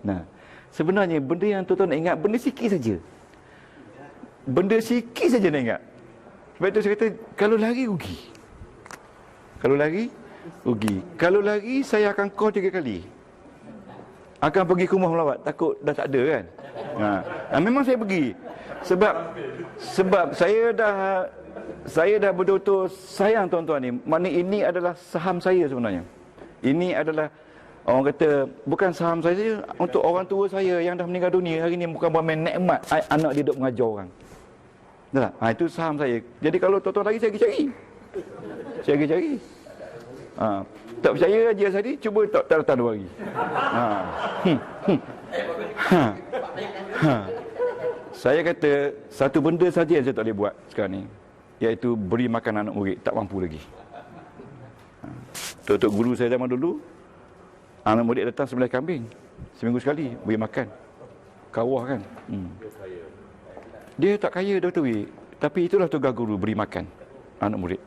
Nah, sebenarnya benda yang tuan-tuan nak ingat benda sikit saja. Benda sikit saja nak ingat. Sebab itu saya kata kalau lari rugi. Kalau lari saya akan call 3 kali. Akan pergi ke rumah melawat, takut dah tak ada, kan. Memang saya pergi. Sebab saya dah betul-betul sayang tuan-tuan ni. Maknanya ini adalah saham saya sebenarnya. Ini adalah orang kata bukan saham saya saja, untuk orang tua saya yang dah meninggal dunia hari ni, bukan buat main nikmat anak dia duk mengajar orang. Betul tak? Itu saham saya. Jadi kalau tuan-tuan lagi saya pergi cari. Tak percaya Haji Asadi, cuba tak datang 2 hari. Saya kata satu benda saja yang saya tak boleh buat sekarang ni, iaitu beri makan anak murid. Tak mampu lagi. Tok guru saya zaman dulu, anak murid datang sembelih kambing seminggu sekali, beri makan. Kawah, kan. Dia tak kaya Dr. Wee, tapi itulah tugas guru, beri makan anak murid.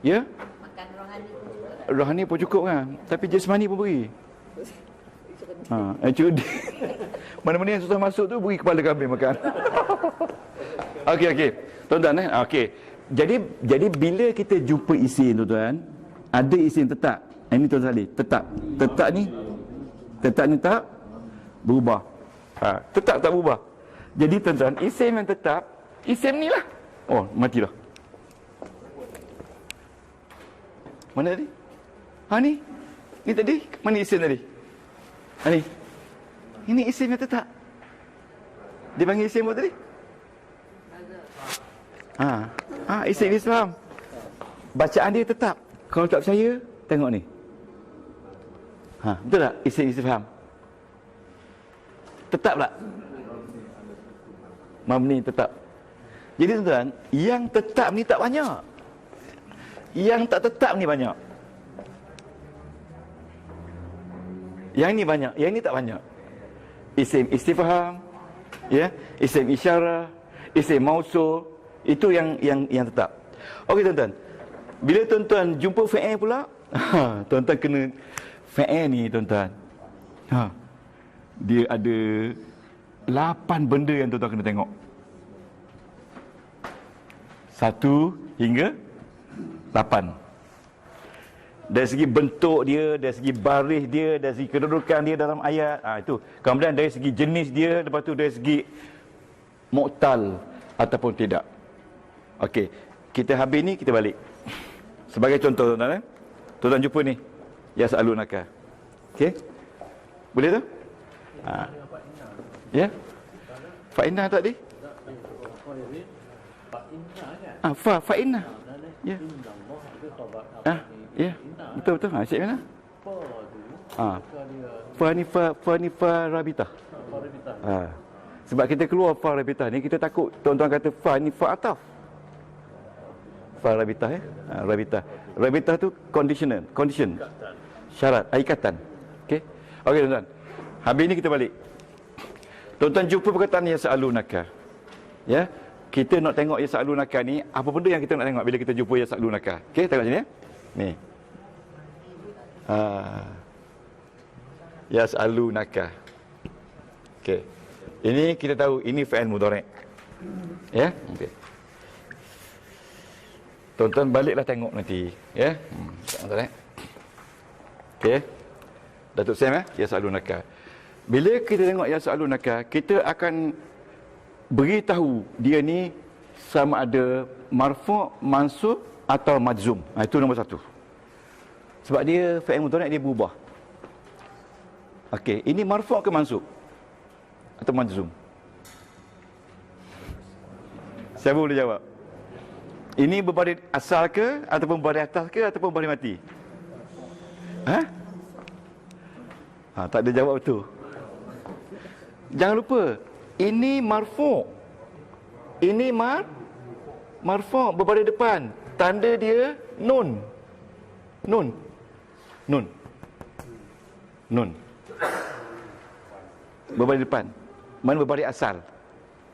Ya? Makan rohani pun cukup, kan. Tapi jasmani pun beri. Cudi. Mana-mana yang susah masuk tu beri kepala kambing makan. Okey. Tuan-tuan, okey. Jadi bila kita jumpa isim, tuan-tuan, ada isim tetap. Ini tuan-tuan salih, tetap. Tetap ni tak berubah. Tetap tak berubah. Jadi tuan-tuan, isim yang tetap, isim ni lah. Oh, matilah. Mana tadi? Ni. Ni tadi, mana isim tadi? Ni. Ini isim yang tetap. Dia panggil isim apa tadi? Isim istifham. Bacaan dia tetap. Kalau tak percaya, tengok ni. Betul tak? Isim istifham. Tetap tak? Mabni tetap. Jadi tuan-tuan, yang tetap ni tak banyak. Yang tak tetap ni banyak. Yang ni banyak, yang ni tak banyak. Isim istifham, ya, isim isyarah, isim mausul, itu yang tetap. Okey tuan-tuan. Bila tuan-tuan jumpa fa'il pula, tuan-tuan kena fa'il ni tuan-tuan. Dia ada 8 benda yang tuan-tuan kena tengok. 1 hingga 8. Dari segi bentuk dia, dari segi baris dia, dari segi kedudukan dia dalam ayat, itu. Kemudian dari segi jenis dia, lepas tu dari segi mu'tal ataupun tidak. Okey, kita habis ni, kita balik. Sebagai contoh tuan-tuan, tuan-tuan jumpa ni, yas'alunaka. Okey? Boleh tu? Ya? Fa'inna tadi? Fa'inna. Ya. Ya. Betul. Cik mana? Fa ni fa rabitah. Sebab kita keluar fa rabitah ni, kita takut tuan-tuan kata fa ni fa ataf. Fa rabitah ya. Rabitah. Rabitah tu condition. Syarat, ikatan. Okey. Okey tuan-tuan. Habis ni kita balik. Tuan-tuan jumpa perkataan yas'alunaka. Ya. Kita nak tengok yas'alunaka ni, apa benda yang kita nak tengok bila kita jumpa yas'alunaka. Okey, tengok sini ya. Ni. Yas'alunaka. Okey. Ini kita tahu ini fi'il mudhari'. Ya? Okey. Tuan-tuan baliklah tengok nanti, ya. Tuan-tuan. Okey. Datuk Sam ya, yas'alunaka. Bila kita tengok yas'alunaka, kita akan beritahu dia ni sama ada marfu', mansub atau majzum. Itu nombor 1. Sebab dia fi'il mudhari' dia berubah. Okey, ini marfu' ke mansub? Atau majzum? Siapa boleh jawab? Ini berbaris asal ke ataupun baris atas ke ataupun baris mati? Tak ada jawab betul. Jangan lupa, ini marfu'. Ini marfu' berbaris depan. Tanda dia nun. Berbaris depan. Mana berbaris asal?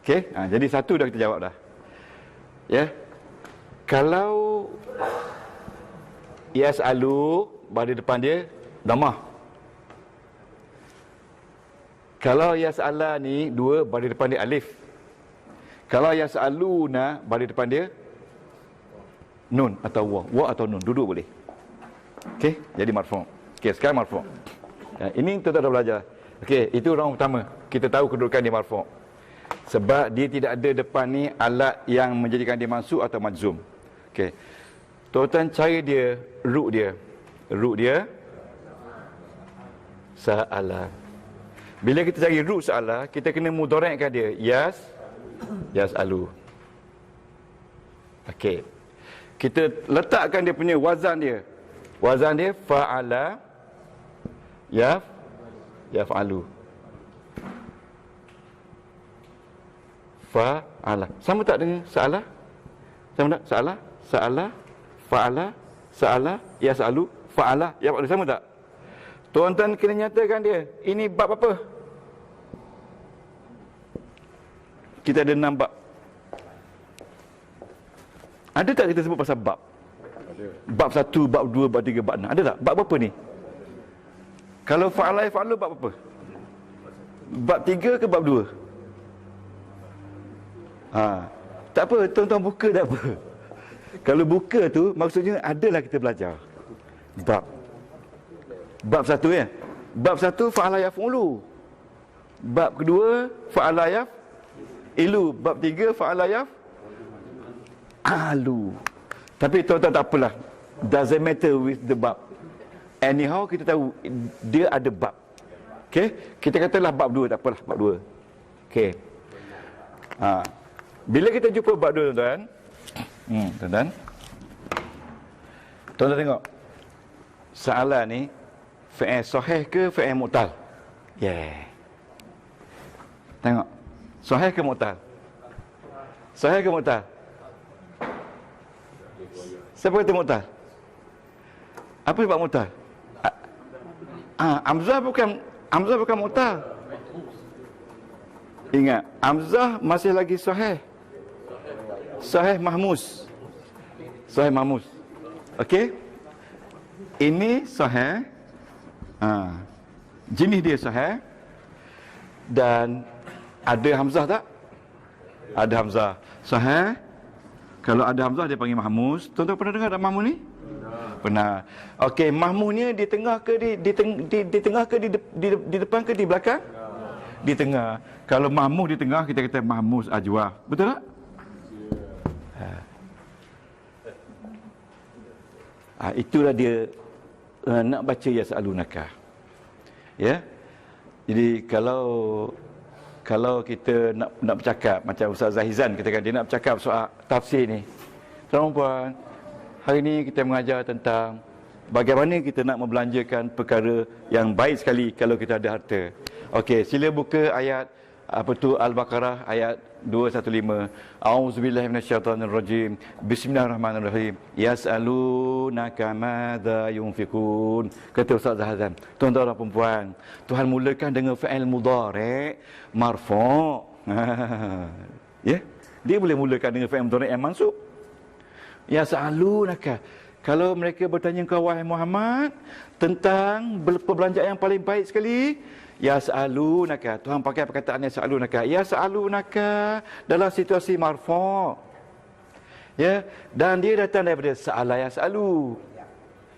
Okey, jadi 1 dah kita jawab dah. Ya. Kalau yas'alu baris depan dia dhammah. Kalau yas'ala ni 2 baris depan dia alif. Kalau yas'aluna baris depan dia nun atau wa atau nun, duduk boleh. Okey, jadi marfu'. Okey, sekarang marfu'. Ini kita dah belajar. Okey, itu round pertama. Kita tahu kedudukan dia marfu'. Sebab dia tidak ada depan ni alat yang menjadikan dia mansub atau majzum. Okey. Tuan-tuan cari dia root dia. Root dia sa'ala. Bila kita cari root sa'ala, kita kena mudhari'kan dia. Yas'alu. Okey. Kita letakkan dia punya wazan dia. Wazan dia fa'ala yaf'alu. Fa'ala. Sama tak dengan sa'ala? Sama tak? Sa'ala, fa'ala, sa'ala, yas'alu, fa'ala, yaf'alu. Sama tak? Tuan-tuan kena nyatakan dia. Ini bab apa? Kita ada 6 bab. Ada tak kita sebut pasal bab? Ada. Bab 1, bab 2, bab 3, bab 6. Ada tak? Bab apa ni? Kalau fa'ala yaf'alu bab apa? Bab 3 ke bab 2? Tak apa, tuan-tuan buka tak apa. Kalau buka tu maksudnya adalah kita belajar bab 1 ya. Bab 1 fa'ala yaf'ulu. Bab kedua fa'ala yaf'ilu. Bab 3 fa'ala yaf'alu. Tapi tuan-tuan tak apalah. Doesn't matter with the bab. anyhow kita tahu dia ada bab. Okey, kita katalah bab 2, tak apalah bab 2. Okey. Bila kita jumpa bab 2 tuan-tuan, tuan-tuan tengok. Soalan ni fi'il sahih ke fi'il mu'tal? Tengok. Sahih ke mu'tal? Sahih ke mu'tal? Siapa kata mu'tal? Apa sebab mu'tal? Hamzah bukan mu'tal. Ingat, Hamzah masih lagi sahih. Sahih mahmus. Sahih mahmus. Okey? Ini sahih. Jenis dia sahih. Dan ada Hamzah tak? Ada Hamzah. Sahih. Kalau ada Hamzah dia panggil mahmus. Tuan-tuan pernah dengar tak mahmus ni? Pernah. Okey, mahmus ni di tengah ke di tengah ke di depan ke di belakang? Di tengah. Kalau mahmus di tengah kita kata mahmus ajwaf. Betul tak? Itulah dia nak baca yas'alunaka. Ya. Jadi kalau kita nak bercakap macam Ustaz Zahizan katakan dia nak bercakap soal tafsir ni. Tuan-tuan, hari ni kita mengajar tentang bagaimana kita nak membelanjakan perkara yang baik sekali kalau kita ada harta. Okey, sila buka ayat Al-Baqarah ayat 215. A'udzubillahi minasyaitonirrajim. Bismillahirrahmanirrahim. Yas'alunaka madza yunfikun. Kata Ustaz Zahazan, tuan-tuan dan puan, Tuhan mulakan dengan fi'il mudhari' marfu'. Ya, dia boleh mulakan dengan fi'il mudhari' yang mansub. Yas'alunaka. Kalau mereka bertanya kau wahai Muhammad tentang perbelanjaan yang paling baik sekali, yas'alunaka. Tuhan pakai perkataan yas'alunaka. Yas'alunaka dalam situasi marfu'. Ya, dan dia datang daripada sa'ala yas'alu.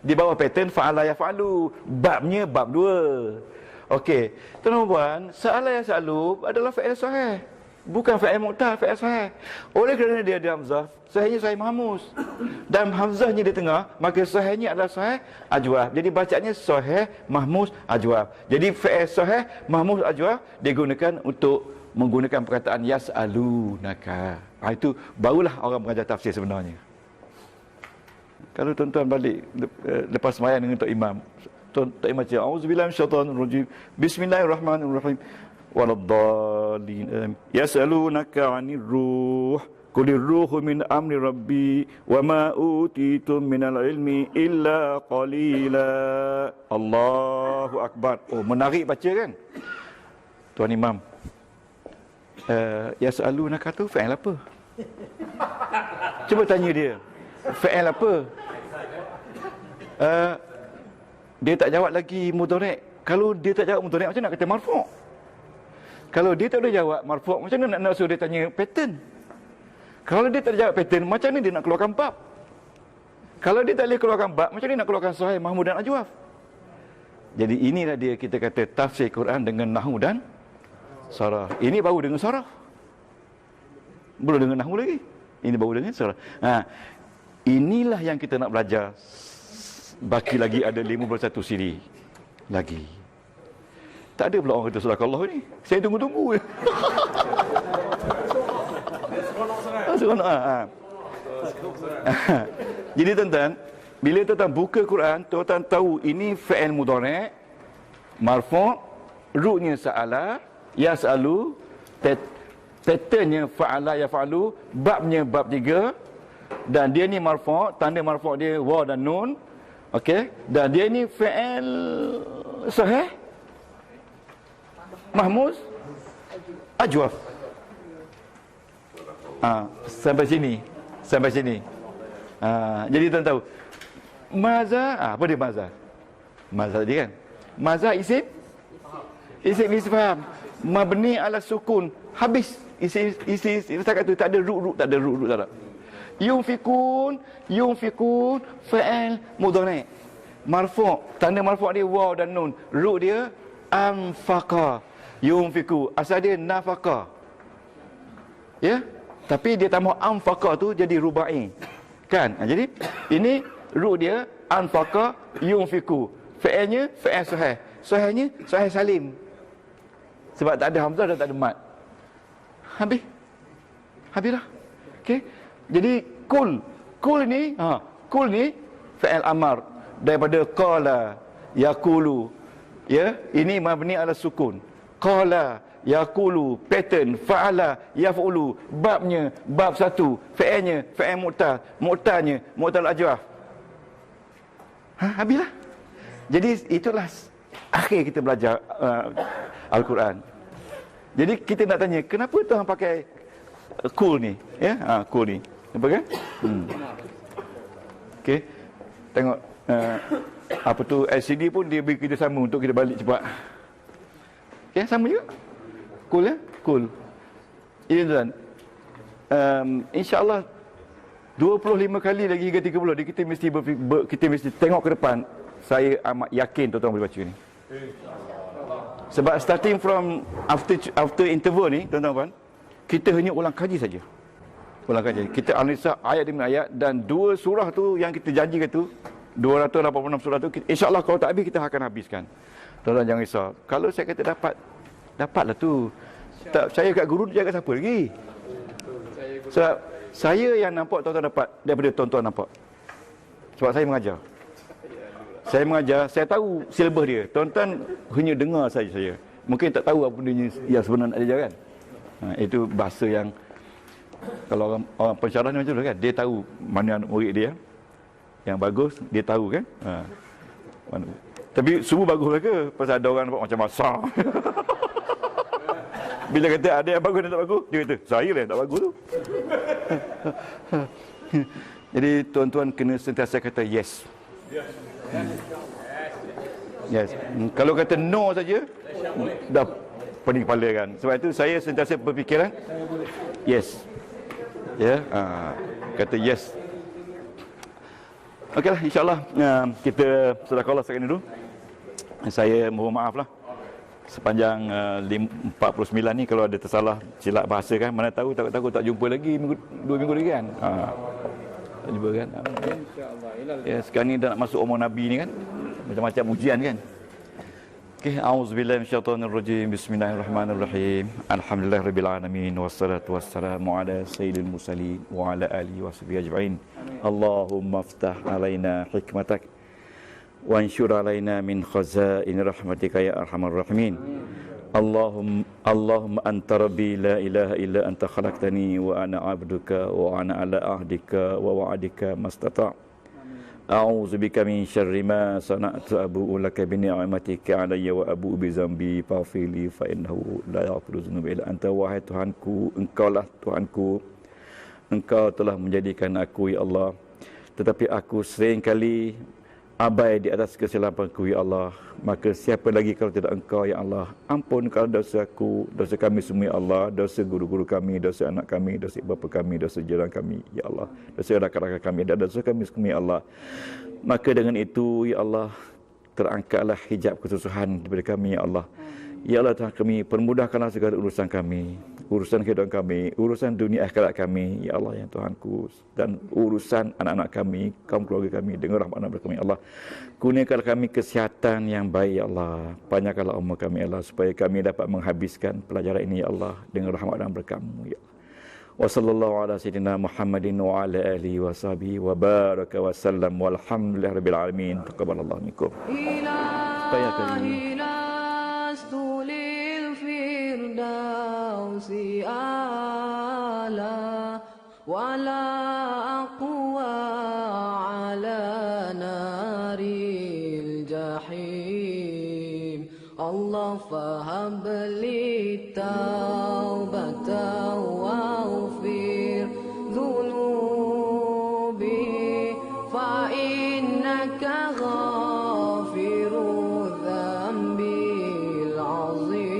Di bawah pattern fa'ala yaf'alu. Babnya bab 2. Okey, tuan-tuan, sa'ala yas'alu adalah fi'il sahih. Bukan fi'il mu'tal, fi'il sahih. Oleh kerana dia ada hamzah, sahihnya sahih mahmus. Dan hamzahnya di tengah, maka sahihnya adalah sahih ajwaf. Jadi bacanya sahih mahmus ajwaf. Jadi fi'il sahih mahmus ajwaf digunakan untuk menggunakan perkataan yas'alunaka. Itu barulah orang mengajar tafsir sebenarnya. Kalau tuan-tuan balik lepas sembahyang dengan Tok Imam, Tok Imam baca auzubillahi minasyaitonirrajim. Bismillahirrahmanirrahim. Waladdallin. Yas'alunaka 'anir ruh. Qulir ruhu min amri rabbi wa ma utitum minal ilmi illa qalila. Allahu akbar. Oh, menarik baca kan? Tuan Imam. Yas'alunaka tu fi'il apa? Cuba tanya dia. Fi'il apa? Dia tak jawab lagi mudhari'. Kalau dia tak jawab mudhari', macam nak kata marfu'? Kalau dia tak boleh jawab marfu', macam mana nak suruh dia tanya pattern? Kalau dia tak jawab pattern, macam mana dia nak keluarkan bab? Kalau dia tak boleh keluarkan bab, macam mana nak keluarkan sahih, mahmud dan ajwaf? Jadi inilah dia kita kata tafsir Quran dengan nahwu dan saraf. Ini baru dengan saraf. Belum dengan nahwu lagi. Ini baru dengan saraf. Inilah yang kita nak belajar. Baki lagi ada 51 siri lagi. Tak ada pula orang kata surah Allah ni. Saya tunggu-tunggu je. Jadi tuan-tuan, bila tuan-tuan buka Quran, tuan-tuan tahu ini fi'il mudhari' marfu', ru'nya sa'ala, yas'alu, patternnya fa'ala yaf'alu, babnya bab 3, dan dia ni marfu', tanda marfu' dia wa dan nun. Okey, dan dia ni fi'il sahih mahmuz ajwaf. Sampai sini. Jadi tuan tahu maza, apa dia maza? Maza tadi kan? Maza isim istifham mabni ala sukun. Habis isi setakat tu, tak ada ru, tak ada. Yunfikun fa'il mudhari' marfu', tanda marfu' dia waw dan nun, ru dia anfaqa. Yunfiku asal dia nafaqa, ya, tapi dia tambah anfaqa tu jadi rubai kan. Jadi ini ru dia anfaqa yunfiku, Fi'ilnya fi'il sahih. Sahihnya sahih salim. Sebab tak ada hamzah dan tak ada mat. Habislah. Okey. Jadi kul ni fi'il amar daripada qala yaqulu. Ya, ini mabni ala sukun. Qala yaqulu, pattern fa'ala yaf'ulu, babnya bab satu, fi'ilnya fi'il mu'tal, mu'talnya mu'tal ajwaf. Habislah. Jadi itulah akhir kita belajar Al-Quran. Jadi kita nak tanya, kenapa Tuhan pakai cool ni? Ya, cool ni. Nampak kan? Okey. Tengok apa tu LCD pun dia beri kita sama untuk kita balik cepat. Okey, sama juga. Cool ya? Cool. Ini tuan. InsyaAllah 25 kali lagi hingga 30 kita mesti tengok ke depan. Saya amat yakin tuan-tuan boleh baca ni. Sebab starting from after interval ni tuan-tuan, kita hanya ulang kaji saja. Ulang kaji. Kita analisa ayat demi ayat, dan 2 surah tu yang kita janjikan tu, 286 surah tu, insya-Allah kalau tak habis kita akan habiskan. Tuan-tuan jangan risau. Kalau saya kata dapatlah tu. Tak percaya kat guru, jaga siapa lagi? Sebab saya yang nampak tuan-tuan dapat daripada tuan-tuan nampak. Sebab saya mengajar. Saya tahu silibus dia. Tuan-tuan hanya dengar saja saya. Mungkin tak tahu apa benda yang sebenarnya nak ajar kan. Itu bahasa yang kalau orang pensyarah ni macam tu kan, dia tahu mana murid dia yang bagus, dia tahu kan. Tapi semua bagus mereka, pasal ada orang nampak macam masam. Bila kata ada yang bagus dan tak bagus, dia kata saya lah yang tak bagus tu. Jadi tuan-tuan kena sentiasa kata yes. Yes. Kalau kata no saja, dah pening kepala kan. Sebab itu saya sentiasa berfikiran yes. Ya, kata yes. Okeylah, insya-Allah kita sedekahlah sekarang dulu. Saya mohon maaf lah sepanjang 49 ni kalau ada tersalah silap bahasa kan, mana tahu takut tak jumpa lagi 2 minggu lagi kan. Tak jumpa kan. Insyaallah. Ya, sekarang ni dah nak masuk umur Nabi ni kan. Macam-macam ujian kan. Okey, auzubillahi minasyaitonirrajim. Bismillahirrahmanirrahim. Alhamdulillahirabbil alamin wassalatu wassalamu ala sayyidil mursalin wa ala alihi washabihi ajma'in. Allahumma iftah alaina hikmatak wa anshur alaina min khazain rahmatika ya arhamar rahimin. Allahumma anta rabbi la ilaha illa anta khalaqtani wa ana 'abduka wa ana ala ahdika wa wa'dika mastata'. A'udzu bika min syarri ma sana'tu abu'u laka bi ni'matika 'alayya wa abu'u bi dzambi faghfirli fa innahu la yaghfiru dzunuba illa anta. Wahai Tuhanku, Engkaulah Tuhanku. Engkau telah menjadikan aku ya Allah, tetapi aku seringkali abai di atas kesilapanku ya Allah. Maka siapa lagi kalau tidak Engkau ya Allah. Ampunkan dosaku, dosa kami semua ya Allah, dosa guru-guru kami, dosa anak kami, dosa ibu bapa kami, dosa jiran kami ya Allah, dosa rakan-rakan kami dan dosa kami semua ya Allah. Maka dengan itu ya Allah, terangkatlah hijab kesusahan daripada kami ya Allah. Ya Allah Tuhan kami, permudahkanlah segala urusan kami, urusan kehidupan kami, urusan dunia akhirat kami ya Allah ya Tuhanku, dan urusan anak-anak kami, kaum keluarga kami dengan rahmat dan kami Allah. Kurniakanlah kami kesihatan yang baik ya Allah. Panjangkanlah umur kami ya Allah, supaya kami dapat menghabiskan pelajaran ini ya Allah dengan rahmat dan berkah-Mu ya Allah. Wa sallallahu ala sayyidina Muhammadin wa ala alihi wa sahbihi wa baraka wa sallam walhamdulillahirabbil alamin. Taqabbalallahu minkum. ولا أقوى على نار الجحيم الله فهب لي توبة واغفر ذنوبي فإنك غافر الذنب العظيم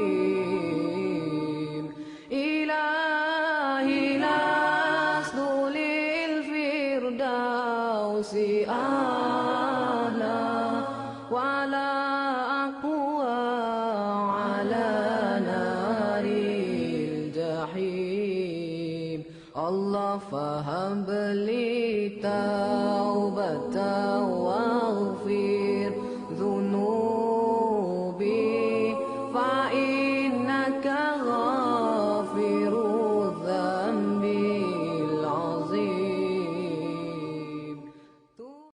إلهي لست للفردوس أهلا ولا أقوى على نار الجحيم الله فهب لي توبة